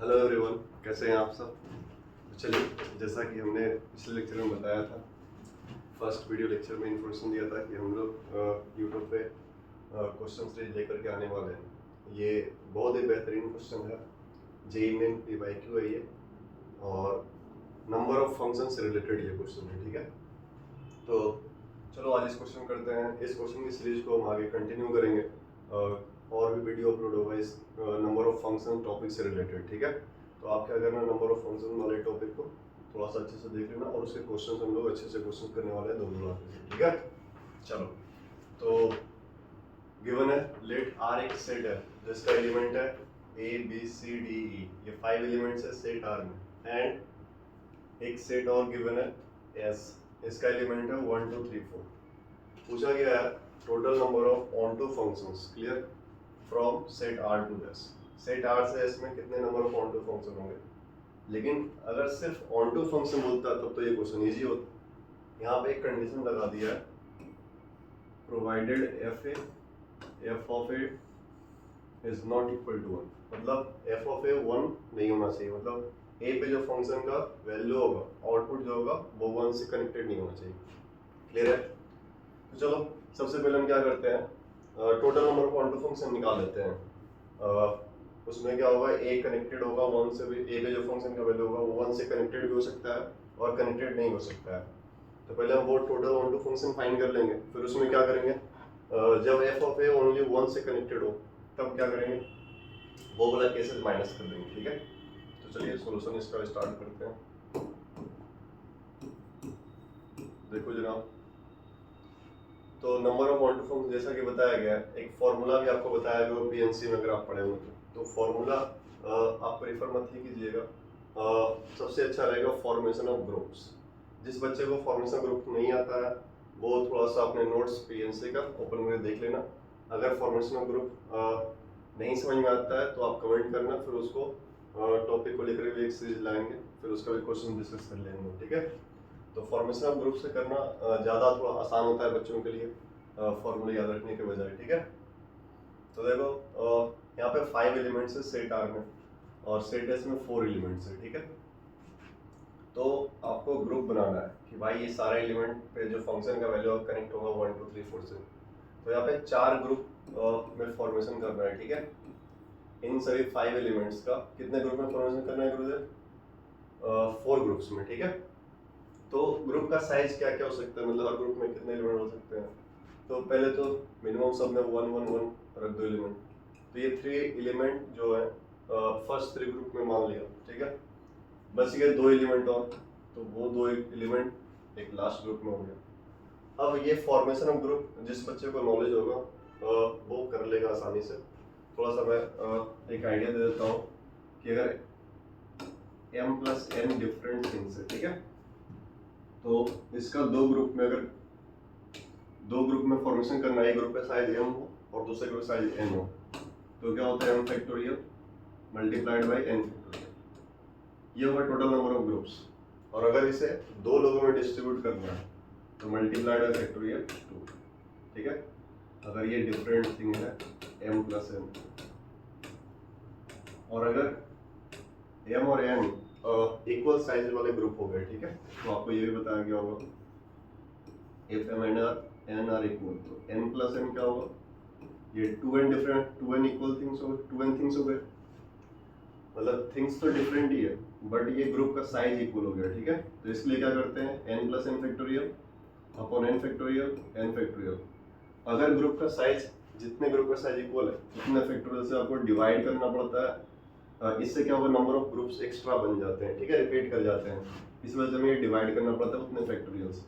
Hello everyone, कैसे हैं आप सब। तो चलिए, जैसा कि हमने पिछले लेक्चर में बताया था, फर्स्ट वीडियो लेक्चर में इन्फॉर्मेशन दिया था कि हम लोग यूट्यूब पे क्वेश्चन सीरीज लेकर के आने वाले हैं। ये बहुत ही बेहतरीन क्वेश्चन है, जेईई मेन PYQ है ये, और नंबर ऑफ फंक्शन से रिलेटेड ये क्वेश्चन है। ठीक है, तो चलो आज इस क्वेश्चन करते हैं। इस क्वेश्चन की सीरीज को हम आगे कंटिन्यू करेंगे, और भी वीडियो अपलोड होगा इस नंबर ऑफ फंक्शन टॉपिक से रिलेटेड। ठीक है, तो आप क्या करना, नंबर ऑफ फंक्शन वाले टॉपिक को थोड़ा सा अच्छे से देख लेना, और उसके क्वेश्चन हम लोग अच्छे से क्वेश्चन करने वाले हैं दोनों आगे से। ठीक है, चलो, तो गिवन है, लेट R एक सेट है जिसका एलिमेंट है ABCDE, ये 5 एलिमेंट्स है सेट R में, एंड एक सेट और गिवन है S, इसका एलिमेंट है 1 2 3 4। पूछा गया है total number of onto functions, clear, from set R to S। Set R से S में कितने नंबर ऑफ ऑनटू फंक्शन होंगे। लेकिन अगर सिर्फ ऑनटू फंक्शन बोलता तब तो ये क्वेश्चन इजी होता। यहाँ पे एक कंडीशन लगा दिया है, provided f of a is not equal to 1, मतलब f of a 1 नहीं होना चाहिए, मतलब a पे जो फंक्शन का वैल्यू होगा, आउटपुट जो होगा वो 1 से कनेक्टेड नहीं होना चाहिए। क्लियर है, तो चलो सबसे पहले हम क्या करते हैं, total number of onto function निकाल लेते हैं। उसमें क्या होगा, a कनेक्टेड होगा 1 से भी, a पे जो फंक्शन का वैल्यू होगा वो 1 से कनेक्टेड भी हो सकता है और कनेक्टेड नहीं हो सकता है। तो पहले हम वो टोटल ऑनटू फंक्शन फाइंड कर लेंगे, फिर उसमें क्या करेंगे, जब f of a ओनली 1 से कनेक्टेड हो तब क्या करेंगे, वो वाला केसेस माइनस कर देंगे। ठीक है, तो चलिए सॉल्यूशन इसका स्टार्ट करते हैं। देखो जनाब, तो नंबर ऑफ ऑनटू फंक्शन जैसा कि बताया गया है, एक फॉर्मूला भी आपको बताया गया PNC में अगर आप पढ़े हो तो फॉर्मूला आप प्रेफर मत ही कीजिएगा। सबसे अच्छा रहेगा फॉर्मेशन ऑफ ग्रुप्स। जिस बच्चे को फॉर्मेशन ग्रुप नहीं आता है वो थोड़ा सा अपने नोट्स PNC का ओपन करके देख लेना। अगर फॉर्मेशन ऑफ ग्रुप नहीं समझ में आता है तो आप कमेंट करना, फिर उसको टॉपिक को लेकर भी एक सीरीज लाएंगे, फिर उसका भी क्वेश्चन डिस्कस कर लेंगे। ठीक है, तो फॉर्मेशन ऑफ ग्रुप से करना ज़्यादा थोड़ा आसान होता है बच्चों के लिए, फॉर्मूले याद रखने के बजाय। ठीक है, तो देखो यहाँ पे 5 एलिमेंट्स है सेट R में, और सेट S में 4 एलिमेंट्स है। ठीक है, तो आपको ग्रुप बनाना है कि भाई ये सारे एलिमेंट पे जो फंक्शन का वैल्यू कनेक्ट होगा 1 2 3 4 से, तो यहाँ पे 4 ग्रुप में फॉर्मेशन करना है। ठीक है, इन सभी 5 एलिमेंट्स का कितने ग्रुप में फॉर्मेशन करना है गुरुदेव, 4 ग्रुप्स में। ठीक है, तो ग्रुप का साइज क्या क्या हो सकता है, मतलब हर ग्रुप में कितने एलिमेंट हो सकते हैं। तो पहले तो मिनिमम सब में 1 1 1 रख दो एलिमेंट, तो ये 3 एलिमेंट जो है फर्स्ट 3 ग्रुप में मान लिया। ठीक है, बच गए 2 एलिमेंट और, तो वो 2 एलिमेंट एक लास्ट ग्रुप में हो गया। अब ये फॉर्मेशन ऑफ ग्रुप जिस बच्चे को नॉलेज होगा वो कर लेगा आसानी से। थोड़ा सा मैं एक आइडिया दे देता हूँ कि अगर m + n डिफरेंट थिंग्स है, ठीक है, तो इसका 2 ग्रुप में, अगर 2 ग्रुप में फॉर्मेशन करना है, एक ग्रुप का साइज m हो और दूसरे ग्रुप का साइज n हो, तो क्या होता है m factorial multiplied by n factorial, ये होगा टोटल नंबर ऑफ ग्रुप्स। और अगर इसे 2 लोगों में डिस्ट्रीब्यूट करना है तो मल्टीप्लाइड बाय फैक्टोरियल 2। ठीक है, अगर ये डिफरेंट थिंग है m + n, और अगर m और n इक्वल साइज वाले ग्रुप हो गए। ठीक है, तो आपको ये भी बताया गया होगा if m and n are equal, तो n + n क्या होगा, ये 2n different, 2n equal things हो गए, 2n थिंग्स हो गए, मतलब थिंग्स तो डिफरेंट ही है बट ये ग्रुप का साइज इक्वल हो गया। ठीक है, तो इसलिए क्या करते हैं, n + n factorial upon n factorial n factorial. अगर ग्रुप का साइज, जितने ग्रुप का साइज इक्वल है उतने फैक्टोरियल से आपको डिवाइड करना पड़ता है। इससे क्या होगा, नंबर ऑफ ग्रुप्स एक्स्ट्रा बन जाते हैं। ठीक है, रिपीट कर जाते हैं, इस वजह से हमें डिवाइड करना पड़ता है उतने फैक्टोरियल से।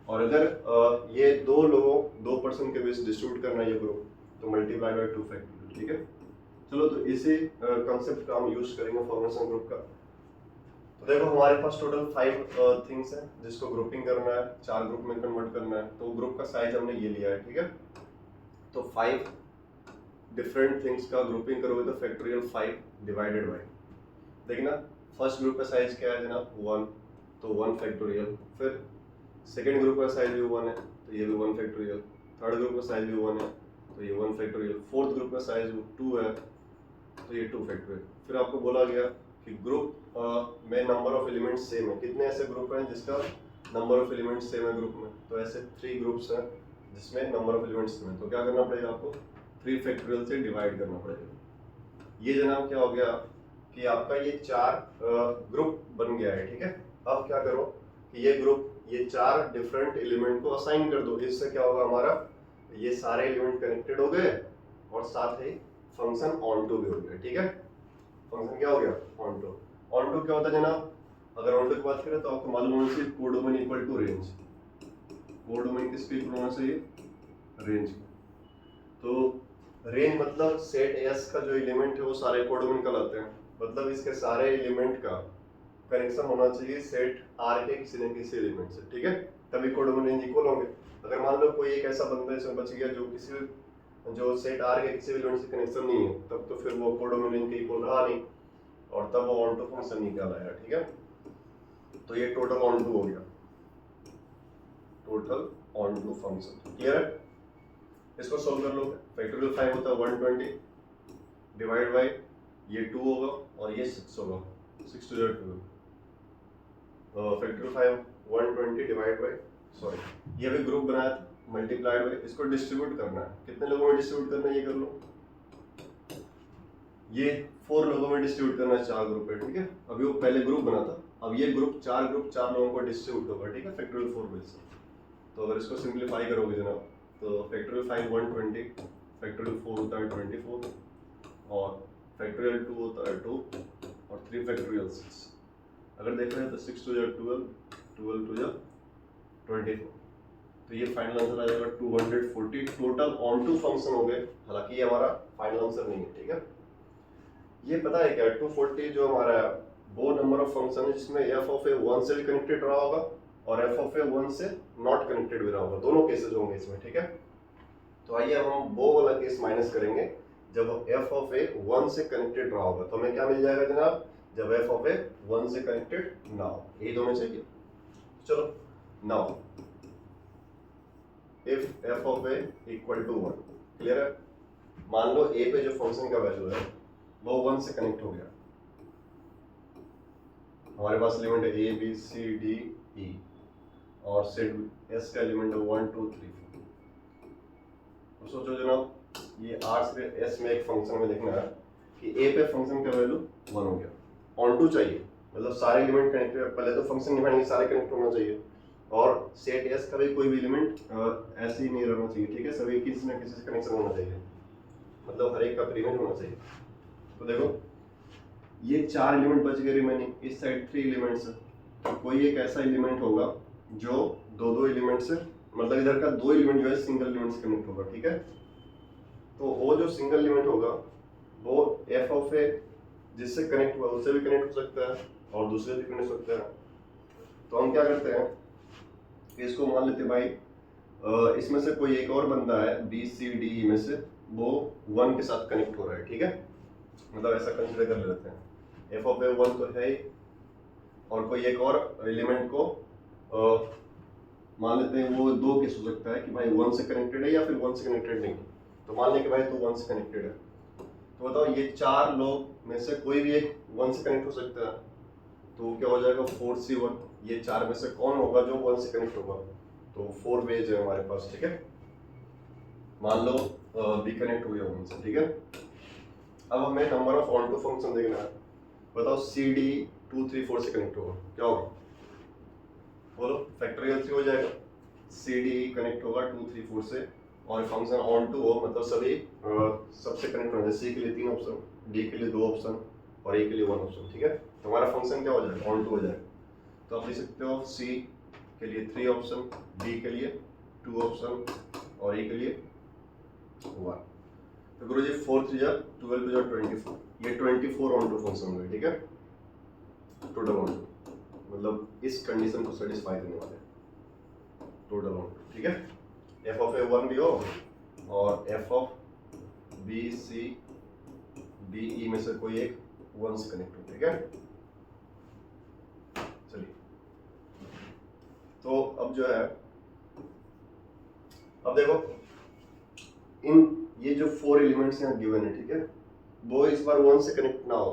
और अगर ये 2 लोगों, 2 पर्सन के बीच डिस्ट्रीब्यूट करना है ये ग्रुप, तो मल्टीप्लाई बाय 2 फैक्टोरियल। ठीक है, चलो, तो इसी कंसेप्ट का हम यूज करेंगे फॉर्मेशन ग्रुप का। तो देखो हमारे पास टोटल 5 थिंग्स हैं जिसको ग्रुपिंग करना है, 4 ग्रुप में कन्वर्ट करना है, तो ग्रुप का साइज हमने ये लिया है। ठीक है, तो 5 डिफरेंट थिंग्स का ग्रुपिंग करोगे तो फैक्टोरियल 5 डिवाइडेड बाय, देखना फर्स्ट ग्रुप का साइज क्या है जनाब 1, तो 1 फैक्टोरियल, फिर सेकेंड ग्रुप का साइज भी 1 है तो ये भी 1 फैक्टोरियल, थर्ड ग्रुप का साइज भी 1 है तो ये 1 फैक्टोरियल, फोर्थ ग्रुप का साइज 2 है तो ये 2 फैक्टोरियल। फिर आपको बोला गया कि ग्रुप में नंबर ऑफ एलिमेंट्स सेम है। कितने ऐसे ग्रुप हैं जिसका नंबर ऑफ एलिमेंट्स सेम है ग्रुप में? तो ऐसे 3 ग्रुप्स हैं जिसमें नंबर ऑफ एलिमेंट्स सेम है। तो क्या करना पड़ेगा आपको? 3 फैक्टोरियल से डिवाइड करना पड़ेगा। ये जनाब क्या हो गया कि आपका ये 4 ग्रुप बन गया है, ठीक है। अब क्या करो कि ये ग्रुप, ये 4 डिफरेंट एलिमेंट को असाइन कर दो। इससे क्या होगा, हमारा ये सारे एलिमेंट कनेक्टेड हो गए और साथ ही फंक्शन ऑन टू भी हो गया, ठीक है। फंक्शन क्या हो गया? On to. ऑन टू क्या होता है जनाब? अगर ऑन टू की बात करें तो आपको मालूम होना चाहिए codomain equal to range. Codomain किसके इक्वल होना चाहिए? रेंज। तो रेंज मतलब सेट एस का जो एलिमेंट है वो सारे कोडोमेन कहलाते हैं। मतलब इसके सारे एलिमेंट का कनेक्शन होना चाहिए सेट आर के किसी न किसी एलिमेंट से, ठीक है। तभी कोडोमेन रेंज इक्वल होंगे। अगर मान लो कोई एक ऐसा बंदा इसमें बच गया जो सेट आर के किसी एलिमेंट से कनेक्शन नहीं है, तब तो फिर वो कोडोमेन रेंज के इक्वल रहा नहीं और तब वो ऑन टू फंक्शन नहीं कहलाया, ठीक है। तो ये टोटल ऑन टू हो गया, total onto function. Clear है? इसको सोल्व कर लो। फैक्टोरियल 5 होता है 120 डिवाइड बाय ये 2 होगा और ये 6 होगा, 6 to the 2। Factorial 5 120 divide by, sorry ये भी ग्रुप बनाया था, मल्टीप्लाइड बाय, इसको डिस्ट्रीब्यूट करना है। कितने लोगों में डिस्ट्रीब्यूट करना है ये कर लो। ये 4 लोगों में डिस्ट्रीब्यूट करना है, 4 ग्रुप है, ठीक है। अभी वो पहले ग्रुप बना था, अब ये ग्रुप 4 लोगों को डिस्ट्रीब्यूट होगा, ठीक है, फैक्टोरियल 4 बेस से। तो अगर इसको सिंप्लीफाई करोगे जनाब तो फैक्टोरियल 5 120, फैक्टोरियल 4 होता है 24 और फैक्टोरियल 2 होता है 2 और 3 फैक्टोरियल 6। अगर देख रहे हैं तो 6 to the 12, 12 to the 24। तो ये फाइनल आंसर आ जाएगा 240 टोटल ऑन टू फंक्शन हो गए। हालांकि ये हमारा फाइनल आंसर नहीं है, ठीक है। ये पता है क्या, 240 जो हमारा है वो नंबर ऑफ फंक्शन है जिसमें एफ ऑफ ए 1 से भी कनेक्टेड रहा होगा और एफ ऑफ ए 1 से नॉट कनेक्टेड भी रहा होगा, दोनों केसेस होंगे इसमें, ठीक है। तो आइए अब हम वो वाला केस माइनस करेंगे जब एफ ऑफ ए 1 से कनेक्टेड रहा होगा। तो हमें क्या मिल जाएगा जनाब? जब एफ ऑफ ए 1 से कनेक्टेड ना हो, यही तो हमें चाहिए। चलो now if f of a equal to 1, clear है। मान लो ए पे जो फंक्शन का वैल्यू है वो 1 से कनेक्ट हो गया। हमारे पास एलिमेंट है ए बी सी डी ई और सेट एस का एलिमेंट है 1 2 3 4। तो सोचो जनाब ये आर से एस में एक फंक्शन में देखना है कि ए पे फंक्शन का वैल्यू 1 हो गया, ऑन टू चाहिए, मतलब सारे एलिमेंट कनेक्टेड है। पहले तो फंक्शन निभाएंगे, सारे कनेक्ट होना चाहिए और सेट एस का भी कोई भी एलिमेंट ऐसे ही नहीं रहना चाहिए, ठीक है। सभी किसी न किसी से कनेक्शन होना चाहिए, मतलब हर एक का प्रीमेज होना चाहिए। तो देखो ये 4 एलिमेंट बच गए रिमेनिंग, इस साइड 3 एलिमेंट्स है। तो कोई एक ऐसा एलिमेंट होगा जो दो एलिमेंट से, मतलब इधर का 2 एलिमेंट जो है सिंगल एलिमेंट से कनेक्ट होगा, ठीक है। तो वो जो सिंगल एलिमेंट होगा वो एफ ऑफ ए जिससे कनेक्ट हुआ उससे भी कनेक्ट हो सकता है और दूसरे से कनेक्ट हो सकता है। तो हम क्या करते हैं कि इसको मान लेते हैं भाई इसमें से कोई एक और बंदा है बी सी डी ई में से, वो 1 के साथ कनेक्ट हो रहा है, ठीक है। मतलब ऐसा कंसीडर कर लेते हैं, एफ ऑफ ए 1 तो है ही और कोई एक और एलिमेंट को मान लेते हैं वो 2 केस हो सकता है कि भाई 1 से कनेक्टेड है या फिर 1 से कनेक्टेड नहीं। तो मान लें कि भाई तो 1 से कनेक्टेड है, तो बताओ ये 4 लोग में से कोई भी एक 1 से कनेक्ट हो सकता है। तो क्या हो जाएगा 4C1, ये 4 में से कौन होगा जो 1 से कनेक्ट होगा? तो 4 वेज है हमारे पास, ठीक है। मान लो बी कनेक्ट हो गया 1 से, ठीक है। अब हमें number of onto function देखना है। बताओ सी डी 2 3 4 से कनेक्ट होगा, क्या होगा? बोलो फैक्टोरियल 3 हो जाएगा, सी डी कनेक्ट होगा 2 3 4 से और फंक्शन ऑन टू हो, मतलब सभी सबसे कनेक्ट होना है। सी के लिए 3 ऑप्शन, डी के लिए 2 ऑप्शन और ए के लिए 1 ऑप्शन, ठीक है। तो हमारा फंक्शन क्या हो जाएगा? ऑन टू हो जाएगा। तो आप लिख सकते हो सी के लिए 3 ऑप्शन, डी के लिए 2 ऑप्शन और ए के लिए 1। तो गुरु जी 4 3 जा 12 2 जा 24, ये 24 ऑन टू फंक्शन हुए, ठीक है। टोटल ऑन टू मतलब इस कंडीशन को सेटिस्फाई करने वाले टोटल ऑन टू, ठीक है। एफ ऑफ ए 1 भी हो और f of b c d e में से कोई एक 1 से कनेक्ट हो, ठीक है। चलिए तो अब जो है, अब देखो इन ये जो 4 एलिमेंट्स यहाँ गिवन है, ठीक है, वो इस बार 1 से कनेक्ट ना हो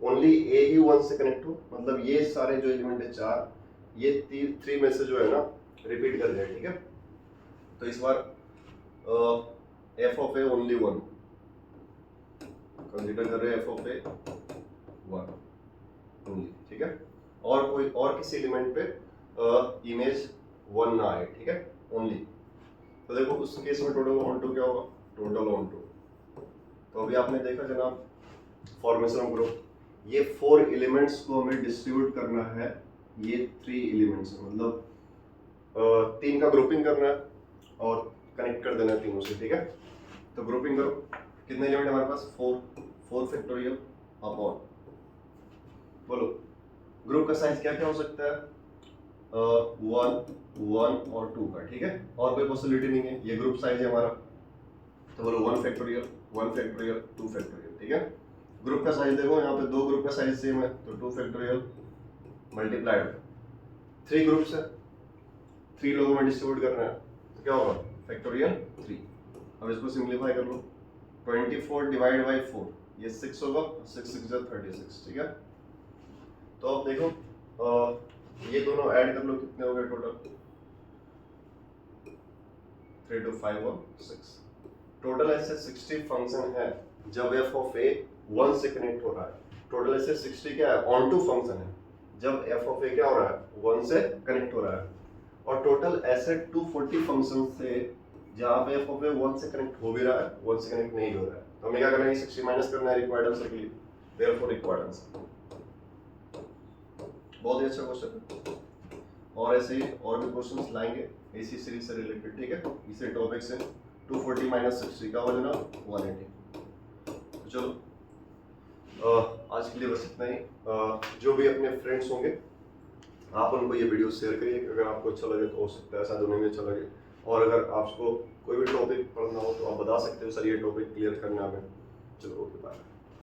ओनली ए ही 1 से कनेक्ट हो, मतलब ये सारे जो एलिमेंट है 4, ये 3 में से जो है ना रिपीट कर जाए, ठीक है। तो इस बार F of A only 1 consider कर रहे हैं, एफ ऑफ ए 1 ओनली, ठीक है। और कोई और किसी एलिमेंट पे इमेज 1 ना आए, ठीक है, ओनली। तो देखो उस केस में टोटल ऑन टू क्या होगा, टोटल ऑन टू। तो अभी आपने देखा जनाब फॉर्मेशन ऑफ ग्रुप, ये 4 एलिमेंट्स को हमें डिस्ट्रीब्यूट करना है, ये 3 एलिमेंट्स है, मतलब 3 का ग्रुपिंग करना है और कनेक्ट कर देना है तीनों से, ठीक है। तो ग्रुपिंग करो, कितने एलिमेंट हमारे पास, 4 फैक्टोरियल अपॉन, बोलो ग्रुप का साइज क्या क्या हो सकता है, 1 और 2 का, ठीक है। और कोई पॉसिबिलिटी नहीं है, ये ग्रुप साइज है हमारा। तो बोलो 1 फैक्टोरियल 2 फैक्टोरियल, ठीक है। ग्रुप का साइज देखो, यहाँ पे 2 ग्रुप का साइज सेम है, तो 2 फैक्टोरियल मल्टीप्लाइड 3 ग्रुप्स है, 3 लोगों में डिस्ट्रीब्यूट करना है, तो क्या होगा फैक्टोरियल 3। अब इसको सिंप्लीफाई कर लो, 24 डिवाइड बाई 4, ये 6 होगा, 6 6 36, ठीक है। तो अब देखो ये दोनों ऐड कर लो, कितने हो गए टोटल, 3 2 5 और 6। टोटल ऐसे 60 फंक्शन है जब एफ ऑफ ए 1 से कनेक्ट हो रहा है। टोटल ऐसे 60 क्या है, ऑन टू फंक्शन है जब एफ ऑफ ए क्या हो रहा है, 1 से कनेक्ट हो रहा है। और टोटल ऐसे 240 फंक्शन से जहाँ पे एफ ऑफ ए 1 से कनेक्ट हो भी रहा है, 1 से कनेक्ट नहीं हो रहा है, तो हमें क्या करना है, 60 माइनस करना है रिक्वायर्ड आंसर के लिए, देयरफॉर रिक्वायर्ड आंसर। बहुत ही अच्छा क्वेश्चन है, और ऐसे ही और भी क्वेश्चंस लाएंगे इसी सीरीज से रिलेटेड, ठीक है, इसी टॉपिक से। 240 माइनस 60 का वजन 180। तो चलो आज के लिए बस इतना ही। जो भी अपने फ्रेंड्स होंगे आप उनको ये वीडियो शेयर करिए, अगर आपको अच्छा लगे तो हो सकता है शायद उन्हें भी अच्छा लगे। और अगर आपको कोई भी टॉपिक पढ़ना हो तो आप बता सकते हो, सर ये टॉपिक क्लियर करना है। चलो ओके बाय।